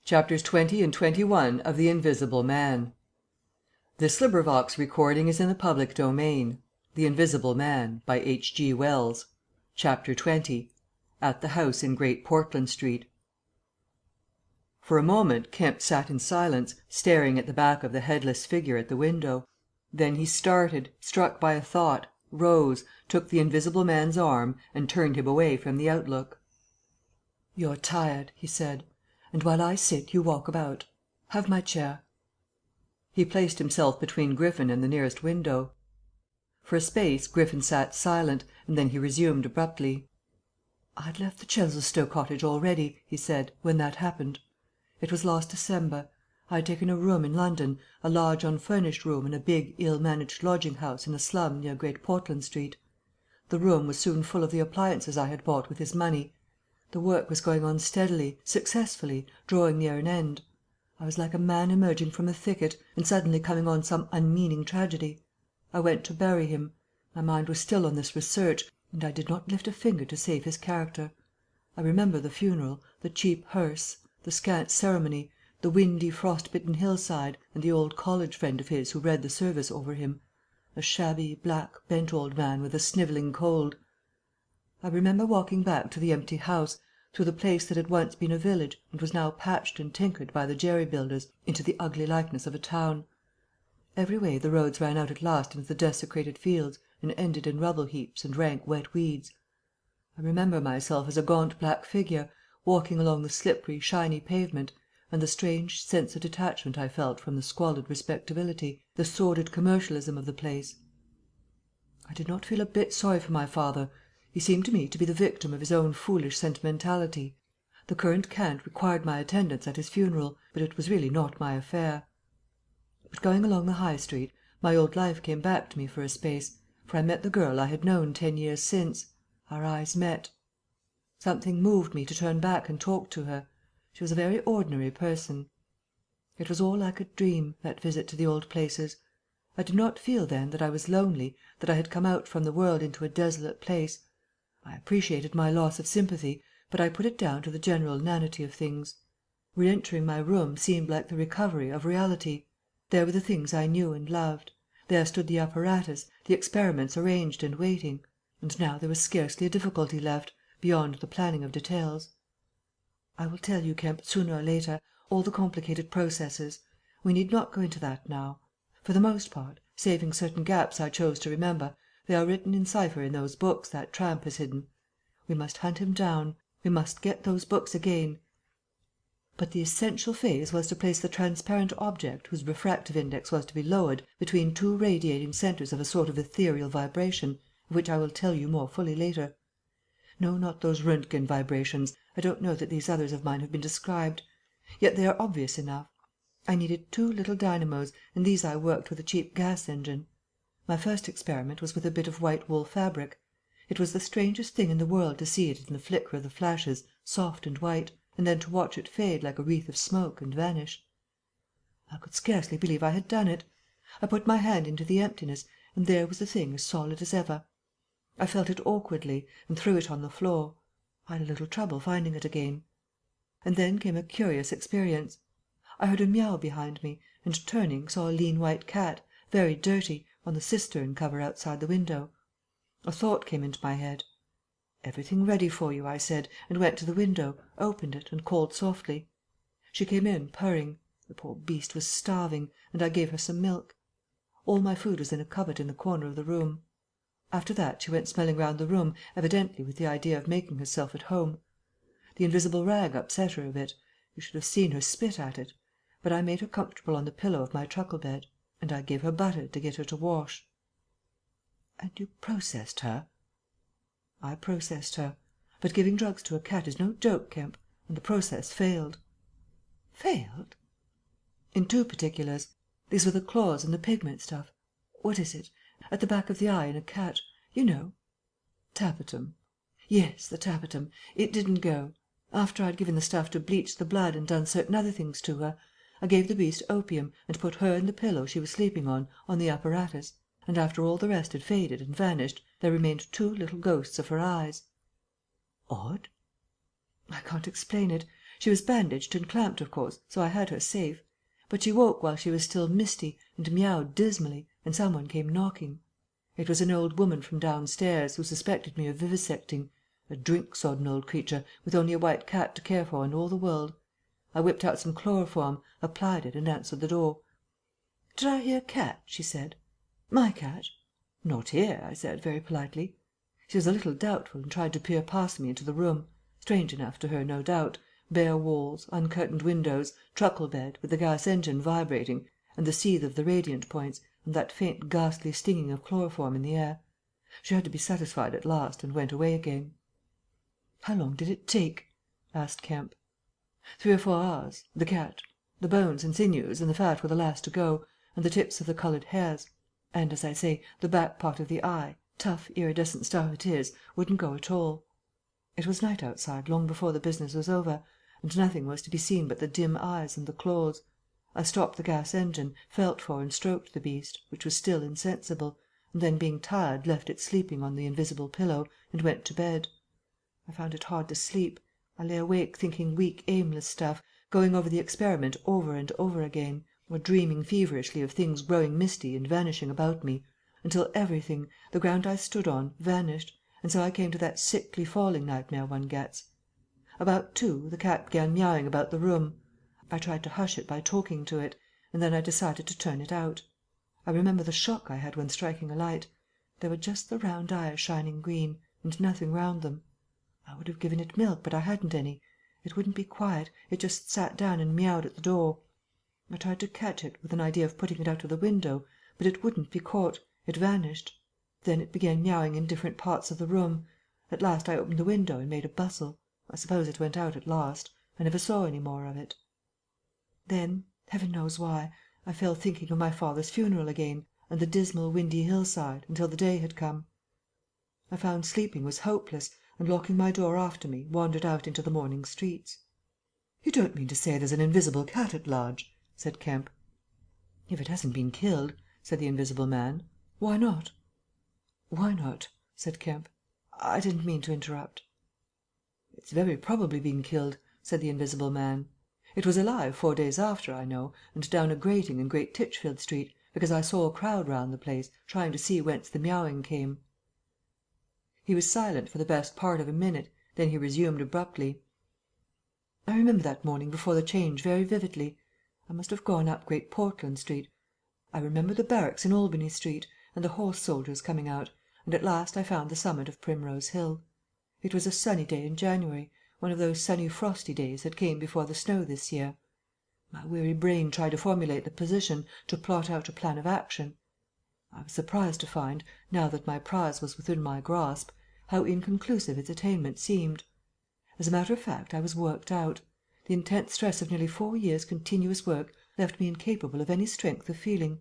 Chapters 20 and 21 of The Invisible Man. This recording is in the public domain. The Invisible Man, by H.G. Wells. Chapter 20. At the House in Great Portland Street. For a moment Kemp sat in silence, staring at the back of the headless figure at the window. Then he started, struck by a thought, rose, took the Invisible Man's arm, and turned him away from the outlook. "You're tired," he said, "and while I sit you walk about. Have my chair." He placed himself between Griffin and the nearest window. For a space Griffin sat silent, and then he resumed abruptly. "I'd left the Chesilstowe cottage already," he said, "when that happened. It was last December. I'd taken a room in London, a large unfurnished room in a big, ill-managed lodging-house in a slum near Great Portland Street. The room was soon full of the appliances I had bought with his money. The work was going on steadily, successfully, drawing near an end. I was like a man emerging from a thicket, and suddenly coming on some unmeaning tragedy. I went to bury him. My mind was still on this research, and I did not lift a finger to save his character. I remember the funeral, the cheap hearse, the scant ceremony, the windy, frost-bitten hillside, and the old college friend of his who read the service over him, a shabby, black, bent old man with a snivelling cold. I remember walking back to the empty house, through the place that had once been a village and was now patched and tinkered by the jerry builders into the ugly likeness of a town. Every way the roads ran out at last into the desecrated fields and ended in rubble heaps and rank wet weeds. I remember myself as a gaunt black figure, walking along the slippery, shiny pavement, and the strange sense of detachment I felt from the squalid respectability, the sordid commercialism of the place. I did not feel a bit sorry for my father. He seemed to me to be the victim of his own foolish sentimentality. The current cant required my attendance at his funeral, but it was really not my affair. But going along the High Street, my old life came back to me for a space, for I met the girl I had known 10 years since. Our eyes met. Something moved me to turn back and talk to her. She was a very ordinary person. It was all like a dream, that visit to the old places. I did not feel then that I was lonely, that I had come out from the world into a desolate place. I appreciated my loss of sympathy, but I put it down to the general inanity of things. Re-entering my room seemed like the recovery of reality. There were the things I knew and loved. There stood the apparatus, the experiments arranged and waiting. And now there was scarcely a difficulty left, beyond the planning of details. I will tell you, Kemp, sooner or later, all the complicated processes. We need not go into that now. For the most part, saving certain gaps I chose to remember, they are written in cipher in those books that tramp has hidden. We must hunt him down. We must get those books again. But the essential phase was to place the transparent object whose refractive index was to be lowered between two radiating centres of a sort of ethereal vibration, of which I will tell you more fully later. No, not those Röntgen vibrations. I don't know that these others of mine have been described. Yet they are obvious enough. I needed 2 little dynamos, and these I worked with a cheap gas engine. My first experiment was with a bit of white wool fabric. It was the strangest thing in the world to see it in the flicker of the flashes, soft and white, and then to watch it fade like a wreath of smoke and vanish. I could scarcely believe I had done it. I put my hand into the emptiness, and there was the thing as solid as ever. I felt it awkwardly, and threw it on the floor. I had a little trouble finding it again. And then came a curious experience. I heard a meow behind me, and turning saw a lean white cat, very dirty, on the cistern cover outside the window. A thought came into my head. "Everything ready for you," I said, and went to the window, opened it, and called softly. She came in purring. The poor beast was starving, and I gave her some milk. All my food was in a cupboard in the corner of the room. After that she went smelling round the room, evidently with the idea of making herself at home. The invisible rag upset her a bit. You should have seen her spit at it. But I made her comfortable on the pillow of my truckle bed, and I gave her butter to get her to wash." "And you processed her?" "I processed her. But giving drugs to a cat is no joke, Kemp, and the process failed." "Failed?" "In 2 particulars. These were the claws and the pigment stuff. What is it? At the back of the eye in a cat. You know." "Tapetum." "Yes, the tapetum. It didn't go. After I'd given the stuff to bleach the blood and done certain other things to her, I gave the beast opium and put her and the pillow she was sleeping on the apparatus, and after all the rest had faded and vanished there remained 2 little ghosts of her eyes." "Odd." "I can't explain it. She was bandaged and clamped, of course, so I had her safe. But she woke while she was still misty and meowed dismally, and some one came knocking. It was an old woman from downstairs, who suspected me of vivisecting, a drink-sodden old creature with only a white cat to care for in all the world. I whipped out some chloroform, applied it, and answered the door. "Did I hear cat?" she said. "My cat?" "Not here," I said, very politely. She was a little doubtful, and tried to peer past me into the room, strange enough to her, no doubt, bare walls, uncurtained windows, truckle bed, with the gas engine vibrating, and the seethe of the radiant points, and that faint ghastly stinging of chloroform in the air. She had to be satisfied at last, and went away again. "How long did it take?" asked Kemp. 3 or 4 hours. The cat. The bones and sinews and the fat were the last to go, and the tips of the coloured hairs. And, as I say, the back part of the eye, tough, iridescent stuff it is, wouldn't go at all. It was night outside long before the business was over, and nothing was to be seen but the dim eyes and the claws. I stopped the gas engine, felt for and stroked the beast, which was still insensible, and then, being tired, left it sleeping on the invisible pillow, and went to bed. I found it hard to sleep. I lay awake thinking weak, aimless stuff, going over the experiment over and over again, or dreaming feverishly of things growing misty and vanishing about me, until everything, the ground I stood on, vanished, and so I came to that sickly falling nightmare one gets. About 2, the cat began meowing about the room. I tried to hush it by talking to it, and then I decided to turn it out. I remember the shock I had when striking a light. There were just the round eyes shining green, and nothing round them. I would have given it milk, but I hadn't any. It wouldn't be quiet. It just sat down and meowed at the door. I tried to catch it, with an idea of putting it out of the window, but it wouldn't be caught. It vanished. Then it began meowing in different parts of the room. At last I opened the window and made a bustle. I suppose it went out at last. I never saw any more of it. Then, heaven knows why, I fell thinking of my father's funeral again, and the dismal windy hillside, until the day had come. I found sleeping was hopeless, and locking my door after me, wandered out into the morning streets. "You don't mean to say there's an invisible cat at large?" said Kemp. "If it hasn't been killed," said the invisible man. "Why not?" "Why not?" said Kemp. "I didn't mean to interrupt." "It's very probably been killed," said the invisible man. "It was alive 4 days after, I know, and down a grating in Great Titchfield Street, because I saw a crowd round the place, trying to see whence the meowing came." He was silent for the best part of a minute, then he resumed abruptly. "I remember that morning before the change very vividly. I must have gone up Great Portland Street. I remember the barracks in Albany Street, and the horse soldiers coming out, and at last I found the summit of Primrose Hill. It was a sunny day in January, one of those sunny frosty days that came before the snow this year. My weary brain tried to formulate the position, to plot out a plan of action. I was surprised to find, now that my prize was within my grasp, how inconclusive its attainment seemed. As a matter of fact, I was worked out. The intense stress of nearly 4 years' continuous work left me incapable of any strength of feeling.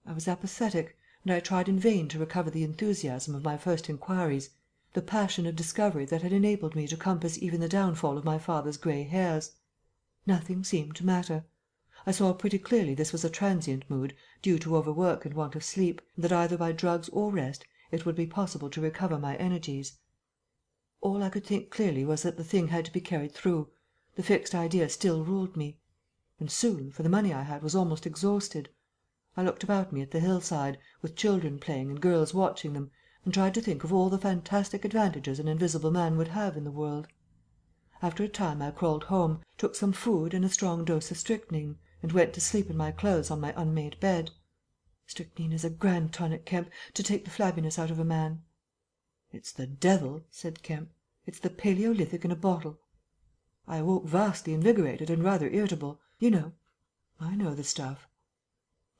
I was apathetic, and I tried in vain to recover the enthusiasm of my first inquiries, the passion of discovery that had enabled me to compass even the downfall of my father's grey hairs. Nothing seemed to matter. I saw pretty clearly this was a transient mood, due to overwork and want of sleep, and that either by drugs or rest it would be possible to recover my energies. All I could think clearly was that the thing had to be carried through. The fixed idea still ruled me. And soon, for the money I had was almost exhausted. I looked about me at the hillside, with children playing and girls watching them, and tried to think of all the fantastic advantages an invisible man would have in the world. After a time I crawled home, took some food and a strong dose of strychnine, and went to sleep in my clothes on my unmade bed. Strychnine is a grand tonic, Kemp, to take the flabbiness out of a man." "It's the devil," said Kemp. "It's the Paleolithic in a bottle." I awoke vastly invigorated and rather irritable. You know. I know the stuff.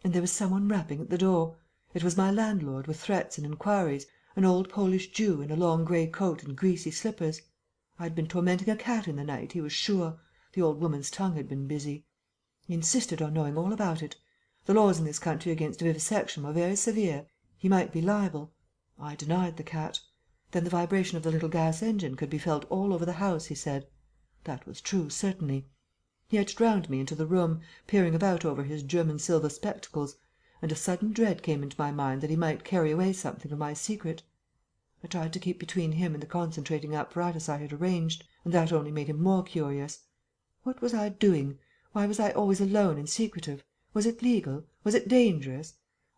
And there was some one rapping at the door. It was my landlord, with threats and inquiries, an old Polish Jew in a long grey coat and greasy slippers. I had been tormenting a cat in the night, he was sure. The old woman's tongue had been busy. He insisted on knowing all about it. The laws in this country against vivisection were very severe. He might be liable. I denied the cat. Then the vibration of the little gas engine could be felt all over the house, he said. That was true, certainly. He edged round me into the room, peering about over his German silver spectacles, and a sudden dread came into my mind that he might carry away something of my secret. I tried to keep between him and the concentrating apparatus I had arranged, and that only made him more curious. What was I doing? Why was I always alone and secretive? Was it legal? Was it dangerous?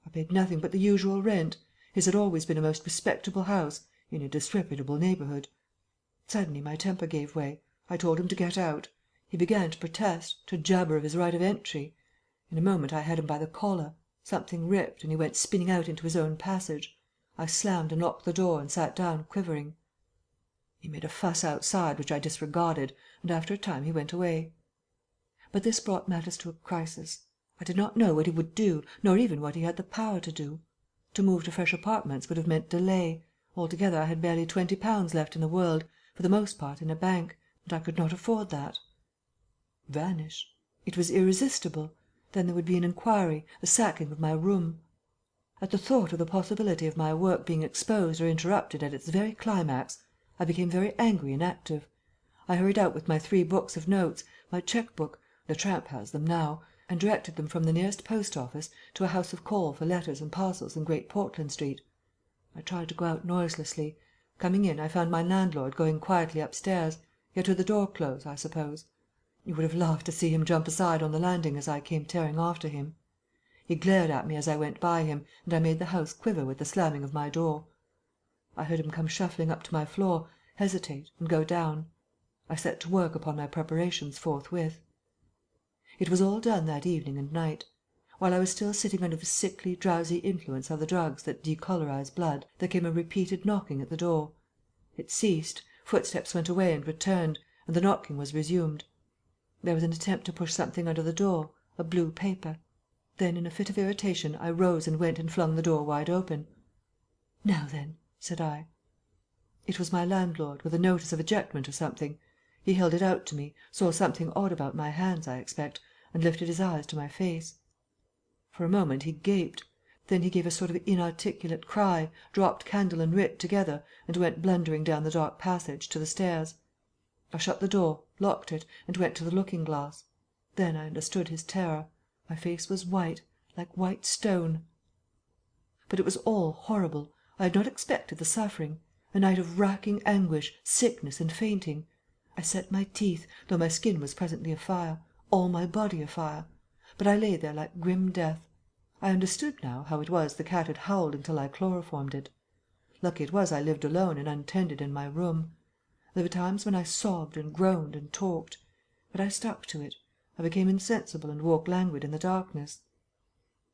I paid nothing but the usual rent. His had always been a most respectable house, in a disreputable neighbourhood. Suddenly my temper gave way. I told him to get out. He began to protest, to jabber of his right of entry. In a moment I had him by the collar. Something ripped, and he went spinning out into his own passage. I slammed and locked the door and sat down quivering. He made a fuss outside which I disregarded, and after a time he went away. But this brought matters to a crisis. I did not know what he would do, nor even what he had the power to do. To move to fresh apartments would have meant delay. Altogether I had barely £20 left in the world, for the most part in a bank, and I could not afford that. Vanish. It was irresistible. Then there would be an inquiry, a sacking of my room. At the thought of the possibility of my work being exposed or interrupted at its very climax, I became very angry and active. I hurried out with my 3 books of notes, my cheque book the tramp has them now and directed them from the nearest post office to a house of call for letters and parcels in Great Portland Street. I tried to go out noiselessly. Coming in, I found my landlord going quietly upstairs, yet with the door closed, I suppose. You would have laughed to see him jump aside on the landing as I came tearing after him. He glared at me as I went by him, and I made the house quiver with the slamming of my door. I heard him come shuffling up to my floor, hesitate, and go down. I set to work upon my preparations forthwith. It was all done that evening and night. While I was still sitting under the sickly, drowsy influence of the drugs that decolorize blood, there came a repeated knocking at the door. It ceased, footsteps went away and returned, and the knocking was resumed. There was an attempt to push something under the door, a blue paper. Then, in a fit of irritation, I rose and went and flung the door wide open. "Now then," said I. It was my landlord, with a notice of ejectment or something. He held it out to me, saw something odd about my hands, I expect, and lifted his eyes to my face. For a moment he gaped. Then he gave a sort of inarticulate cry, dropped candle and writ together, and went blundering down the dark passage to the stairs. I shut the door, locked it, and went to the looking-glass. Then I understood his terror. My face was white, like white stone. But it was all horrible. I had not expected the suffering. A night of racking anguish, sickness, and fainting. I set my teeth, though my skin was presently afire, all my body afire. But I lay there like grim death. I understood now how it was the cat had howled until I chloroformed it. Lucky it was I lived alone and untended in my room. There were times when I sobbed and groaned and talked. But I stuck to it. I became insensible and woke languid in the darkness.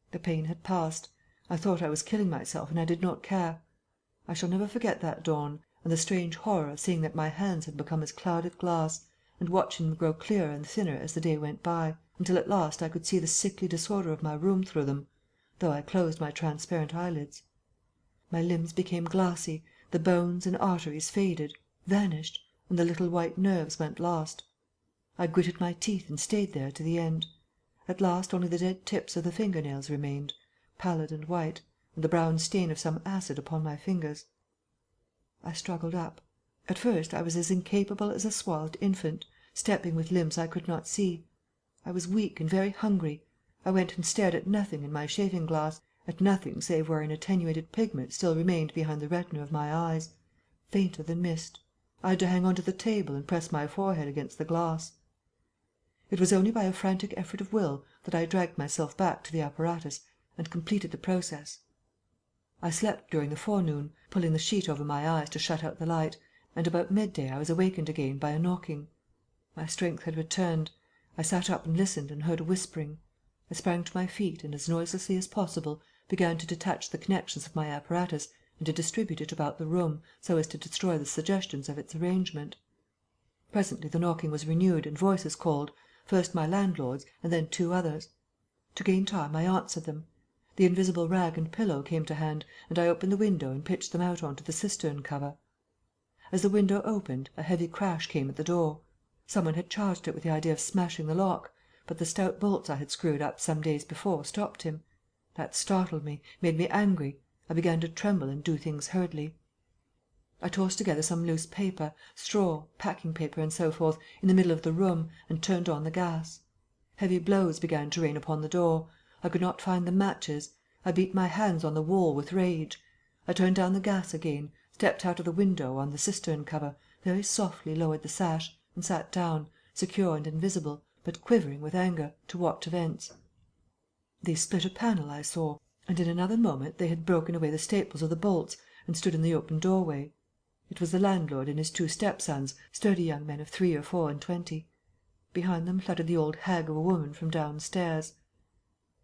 The pain had passed. I thought I was killing myself, and I did not care. I shall never forget that dawn, and the strange horror of seeing that my hands had become as clouded glass, and watching them grow clearer and thinner as the day went by, until at last I could see the sickly disorder of my room through them, though I closed my transparent eyelids. My limbs became glassy, the bones and arteries faded, vanished, and the little white nerves went lost. I gritted my teeth and stayed there to the end. At last only the dead tips of the finger-nails remained, pallid and white, and the brown stain of some acid upon my fingers. I struggled up. At first I was as incapable as a swathed infant, stepping with limbs I could not see. I was weak and very hungry. I went and stared at nothing in my shaving-glass, at nothing save where an attenuated pigment still remained behind the retina of my eyes, fainter than mist. I had to hang on to the table and press my forehead against the glass. It was only by a frantic effort of will that I dragged myself back to the apparatus and completed the process. I slept during the forenoon, pulling the sheet over my eyes to shut out the light, and about midday I was awakened again by a knocking. My strength had returned. I sat up and listened and heard a whispering. I sprang to my feet and, as noiselessly as possible, began to detach the connections of my apparatus and to distribute it about the room so as to destroy the suggestions of its arrangement. Presently the knocking was renewed and voices called, first my landlord's and then 2 others. To gain time I answered them. The invisible rag and pillow came to hand, and I opened the window and pitched them out on to the cistern cover. As the window opened, a heavy crash came at the door. Someone had charged it with the idea of smashing the lock, but the stout bolts I had screwed up some days before stopped him. That startled me, made me angry. I began to tremble and do things hurriedly. I tossed together some loose paper, straw, packing paper, and so forth, in the middle of the room, and turned on the gas. Heavy blows began to rain upon the door. I could not find the matches. I beat my hands on the wall with rage. I turned down the gas again, stepped out of the window on the cistern cover, very softly lowered the sash, and sat down, secure and invisible, but quivering with anger, to watch events. They split a panel, I saw, and in another moment they had broken away the staples of the bolts and stood in the open doorway. It was the landlord and his 2 stepsons, sturdy young men of 3 or 4 and 20. Behind them fluttered the old hag of a woman from downstairs.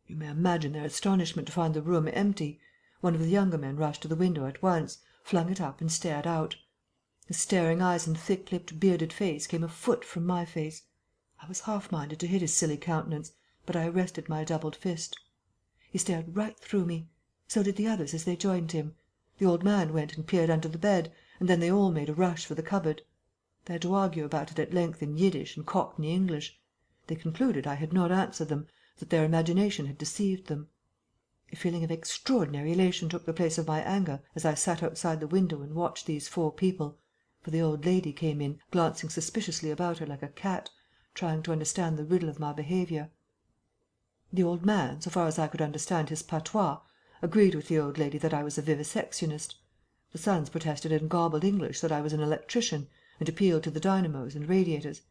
You may imagine their astonishment to find the room empty. One of the younger men rushed to the window at once, flung it up and stared out. His staring eyes and thick-lipped, bearded face came a foot from my face. I was half-minded to hit his silly countenance, but I arrested my doubled fist. He stared right through me. So did the others as they joined him. The old man went and peered under the bed, and then they all made a rush for the cupboard. They had to argue about it at length in Yiddish and Cockney English. They concluded I had not answered them, that their imagination had deceived them. A feeling of extraordinary elation took the place of my anger as I sat outside the window and watched these 4 people, for the old lady came in, glancing suspiciously about her like a cat, trying to understand the riddle of my behaviour. The old man, so far as I could understand his patois, agreed with the old lady that I was a vivisectionist. The sons protested in garbled English that I was an electrician, and appealed to the dynamos and radiators.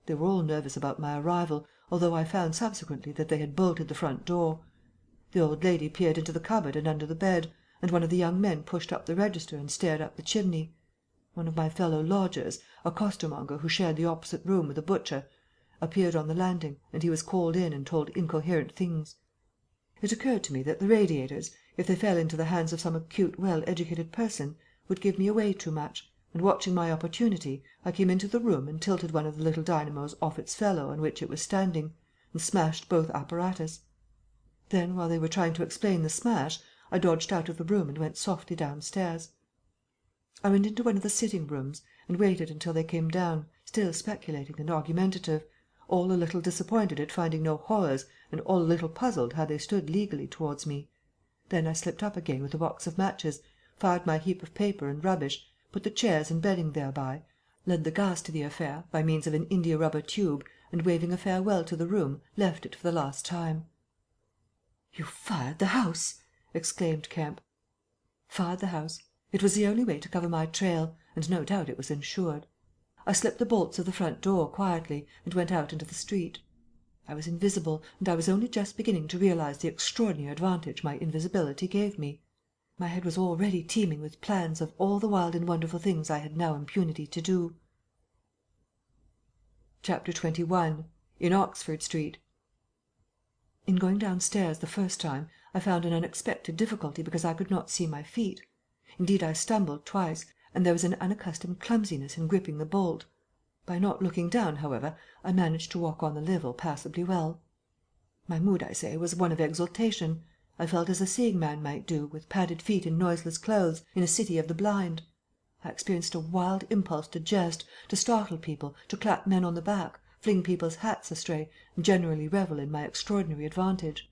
They were all nervous about my arrival, although I found subsequently that they had bolted the front door. The old lady peered into the cupboard and under the bed, and one of the young men pushed up the register and stared up the chimney. One of my fellow lodgers, a costermonger who shared the opposite room with the butcher, appeared on the landing, and he was called in and told incoherent things. It occurred to me that the radiators, if they fell into the hands of some acute, well-educated person, would give me away too much, and watching my opportunity, I came into the room and tilted one of the little dynamos off its fellow on which it was standing, and smashed both apparatus. Then, while they were trying to explain the smash, I dodged out of the room and went softly downstairs. I went into one of the sitting rooms and waited until they came down, still speculating and argumentative, all a little disappointed at finding no horrors and all a little puzzled how they stood legally towards me. Then I slipped up again with a box of matches, fired my heap of paper and rubbish, put the chairs and bedding thereby, led the gas to the affair by means of an india-rubber tube, and waving a farewell to the room, left it for the last time. "You fired the house!" exclaimed Kemp. Fired the house. It was the only way to cover my trail, and no doubt it was ensured. I slipped the bolts of the front door quietly and went out into the street. I was invisible, and I was only just beginning to realize the extraordinary advantage my invisibility gave me. My head was already teeming with plans of all the wild and wonderful things I had now impunity to do. Chapter 21. In Oxford Street. In going downstairs the first time, I found an unexpected difficulty because I could not see my feet. Indeed, I stumbled twice, and there was an unaccustomed clumsiness in gripping the bolt. By not looking down, however, I managed to walk on the level passably well. My mood, I say, was one of exultation. I felt as a seeing man might do, with padded feet and noiseless clothes, in a city of the blind. I experienced a wild impulse to jest, to startle people, to clap men on the back, fling people's hats astray, and generally revel in my extraordinary advantage.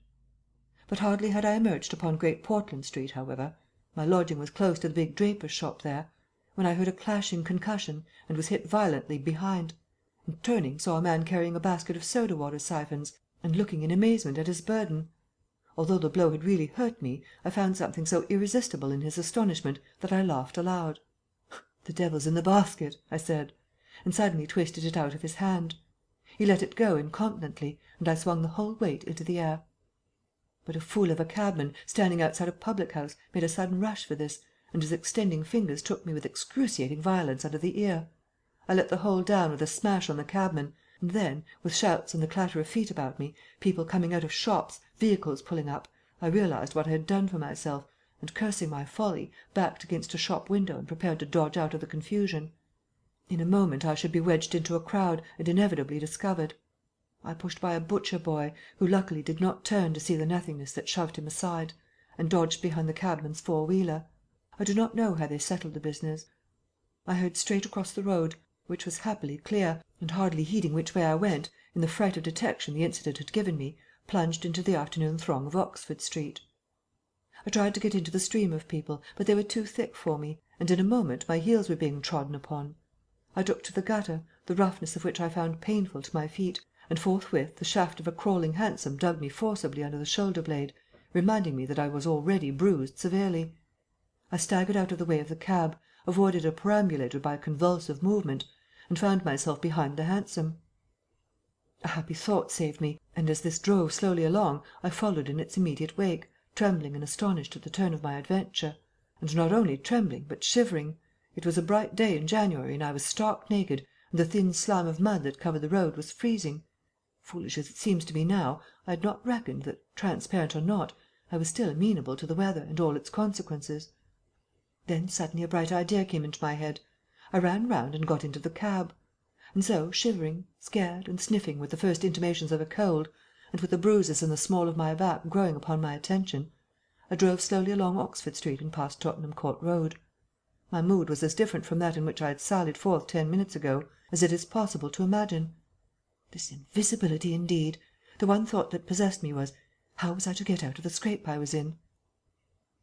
But hardly had I emerged upon Great Portland Street, however, my lodging was close to the big draper's shop there, when I heard a clashing concussion and was hit violently behind, and turning saw a man carrying a basket of soda-water siphons and looking in amazement at his burden. Although the blow had really hurt me, I found something so irresistible in his astonishment that I laughed aloud. "The devil's in the basket," I said, and suddenly twisted it out of his hand. He let it go incontinently, and I swung the whole weight into the air. But a fool of a cabman, standing outside a public-house, made a sudden rush for this, and his extending fingers took me with excruciating violence under the ear. I let the whole down with a smash on the cabman, and then, with shouts and the clatter of feet about me, people coming out of shops, vehicles pulling up, I realized what I had done for myself, and, cursing my folly, backed against a shop window and prepared to dodge out of the confusion. In a moment I should be wedged into a crowd and inevitably discovered. I pushed by a butcher boy, who luckily did not turn to see the nothingness that shoved him aside, and dodged behind the cabman's four-wheeler. I do not know how they settled the business. I hurried straight across the road, which was happily clear, and hardly heeding which way I went, in the fright of detection the incident had given me, plunged into the afternoon throng of Oxford Street. I tried to get into the stream of people, but they were too thick for me, and in a moment my heels were being trodden upon. I took to the gutter, the roughness of which I found painful to my feet, and forthwith the shaft of a crawling hansom dug me forcibly under the shoulder-blade, reminding me that I was already bruised severely. I staggered out of the way of the cab, avoided a perambulator by a convulsive movement, and found myself behind the hansom. A happy thought saved me, and as this drove slowly along I followed in its immediate wake, trembling and astonished at the turn of my adventure. And not only trembling, but shivering. It was a bright day in January, and I was stark naked, and the thin slime of mud that covered the road was freezing. Foolish as it seems to me now, I had not reckoned that, transparent or not, I was still amenable to the weather and all its consequences. Then suddenly a bright idea came into my head. I ran round and got into the cab. And so, shivering, scared, and sniffing with the first intimations of a cold, and with the bruises in the small of my back growing upon my attention, I drove slowly along Oxford Street and past Tottenham Court Road. My mood was as different from that in which I had sallied forth 10 minutes ago as it is possible to imagine. This invisibility, indeed! The one thought that possessed me was, how was I to get out of the scrape I was in?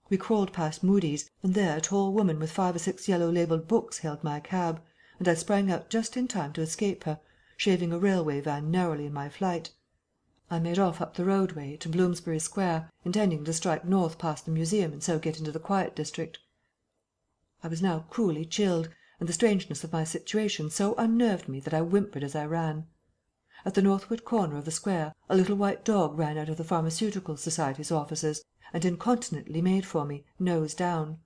We crawled past Mudie's, and there a tall woman with 5 or 6 yellow-labelled books hailed my cab, and I sprang out just in time to escape her, shaving a railway van narrowly in my flight. I made off up the roadway to Bloomsbury Square, intending to strike north past the Museum and so get into the quiet district. I was now cruelly chilled, and the strangeness of my situation so unnerved me that I whimpered as I ran. At the northward corner of the square a little white dog ran out of the Pharmaceutical Society's offices, and incontinently made for me, nose down.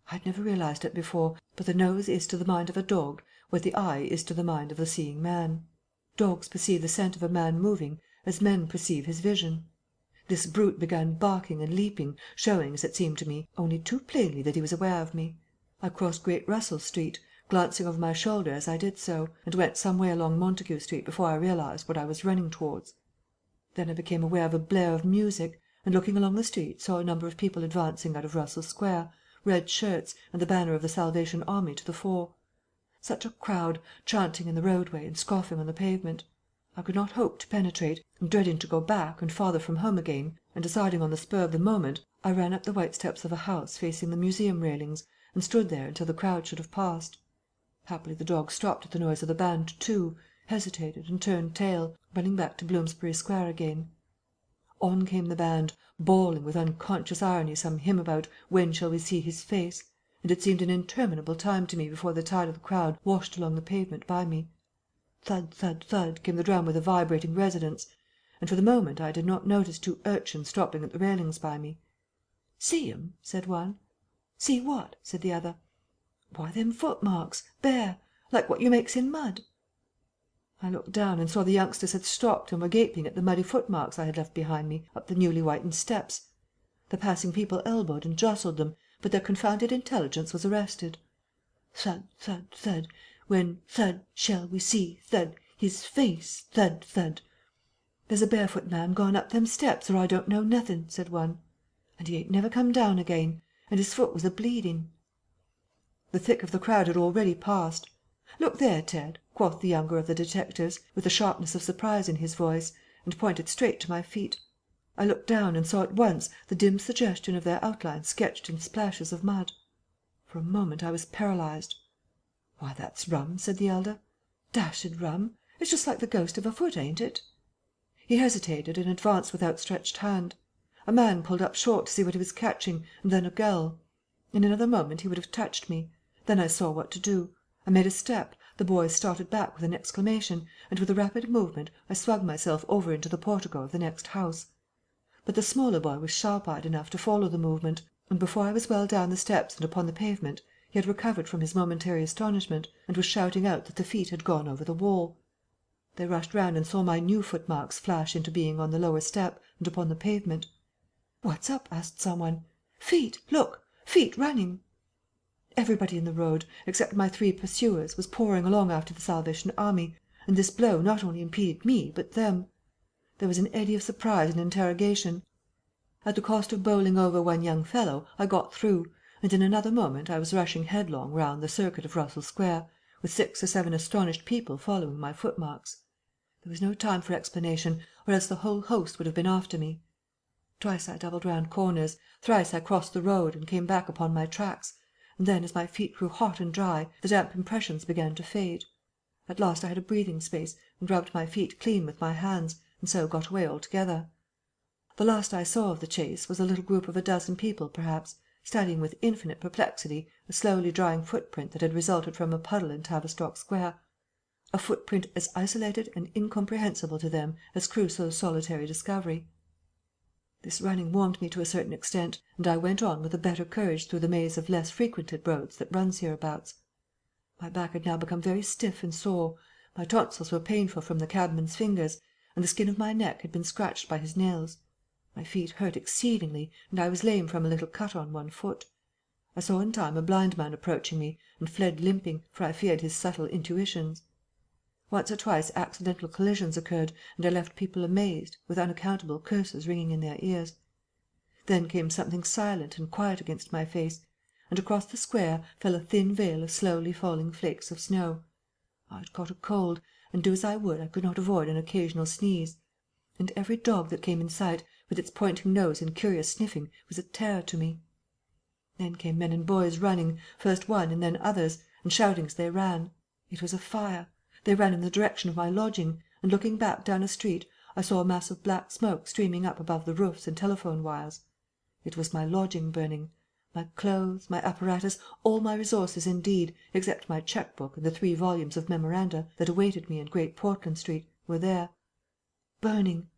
I had never realized it before, but the nose is to the mind of a dog what the eye is to the mind of the seeing man. Dogs perceive the scent of a man moving as men perceive his vision. This brute began barking and leaping, showing, as it seemed to me, only too plainly that he was aware of me. I crossed Great Russell Street, glancing over my shoulder as I did so, and went some way along Montague Street before I realized what I was running towards. Then I became aware of a blare of music, and looking along the street saw a number of people advancing out of Russell Square, red shirts and the banner of the Salvation Army to the fore. Such a crowd, chanting in the roadway and scoffing on the pavement! I could not hope to penetrate, and dreading to go back and farther from home again, and deciding on the spur of the moment, I ran up the white steps of a house facing the museum railings, and stood there until the crowd should have passed. Happily the dog stopped at the noise of the band too, hesitated and turned tail, running back to Bloomsbury Square again. On came the band, bawling with unconscious irony some hymn about "When shall we see his face?" and it seemed an interminable time to me before the tide of the crowd washed along the pavement by me. Thud, thud, thud came the drum with a vibrating resonance, and for the moment I did not notice 2 urchins stopping at the railings by me. "See 'em?" said one. "See what?" said the other. "Why, them footmarks, bare, like what you makes in mud." I looked down and saw the youngsters had stopped and were gaping at the muddy footmarks I had left behind me up the newly whitened steps. The passing people elbowed and jostled them, but their confounded intelligence was arrested. Thud, thud, thud, when thud shall we see thud his face, thud, thud. "There's a barefoot man gone up them steps, or I don't know nothin'," said one. "And he ain't never come down again, and his foot was a bleeding." The thick of the crowd had already passed. "Look there, Ted," quoth the younger of the detectives, with the sharpness of surprise in his voice, and pointed straight to my feet. I looked down and saw at once the dim suggestion of their outline sketched in splashes of mud. For a moment I was paralyzed. "Why, that's rum," said the elder. "Dashed rum. It's just like the ghost of a foot, ain't it?" He hesitated and advanced with outstretched hand. A man pulled up short to see what he was catching, and then a girl. In another moment he would have touched me. Then I saw what to do. I made a step, the boys started back with an exclamation, and with a rapid movement I swung myself over into the portico of the next house. But the smaller boy was sharp-eyed enough to follow the movement, and before I was well down the steps and upon the pavement he had recovered from his momentary astonishment, and was shouting out that the feet had gone over the wall. They rushed round and saw my new footmarks flash into being on the lower step and upon the pavement. "What's up?" asked someone. "Feet, look! Feet running!" Everybody in the road, except my 3 pursuers, was pouring along after the Salvation Army, and this blow not only impeded me but them. There was an eddy of surprise and interrogation. At the cost of bowling over one young fellow I got through, and in another moment I was rushing headlong round the circuit of Russell Square, with 6 or 7 astonished people following my footmarks. There was no time for explanation, or else the whole host would have been after me. Twice I doubled round corners, thrice I crossed the road and came back upon my tracks, and then, as my feet grew hot and dry, the damp impressions began to fade. At last I had a breathing space and rubbed my feet clean with my hands, and so got away altogether. The last I saw of the chase was a little group of a dozen people perhaps, studying with infinite perplexity a slowly drying footprint that had resulted from a puddle in Tavistock Square. a footprint as isolated and incomprehensible to them as Crusoe's solitary discovery. This running warmed me to a certain extent, and I went on with a better courage through the maze of less frequented roads that runs hereabouts. My back had now become very stiff and sore, my tonsils were painful from the cabman's fingers, and the skin of my neck had been scratched by his nails. My feet hurt exceedingly, and I was lame from a little cut on one foot. I saw in time a blind man approaching me, and fled limping, for I feared his subtle intuitions. Once or twice accidental collisions occurred, and I left people amazed, with unaccountable curses ringing in their ears. Then came something silent and quiet against my face, and across the square fell a thin veil of slowly falling flakes of snow. I had caught a cold, and do as I would I could not avoid an occasional sneeze. And every dog that came in sight, with its pointing nose and curious sniffing, was a terror to me. Then came men and boys running, first one and then others, and shouting as they ran. It was a fire. They ran in the direction of my lodging, and looking back down a street, I saw a mass of black smoke streaming up above the roofs and telephone wires. It was my lodging burning. My clothes, my apparatus, all my resources indeed, except my cheque book and the 3 volumes of memoranda that awaited me in Great Portland Street, were there. Burning.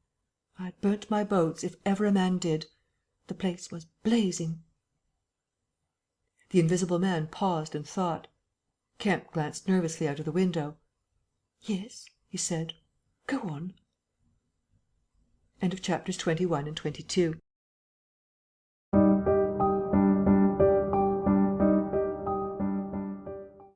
I had burnt my boats, if ever a man did. The place was blazing. The Invisible Man paused and thought. Kemp glanced nervously out of the window. "Yes," he said. "Go on." End of chapters 21 and 22.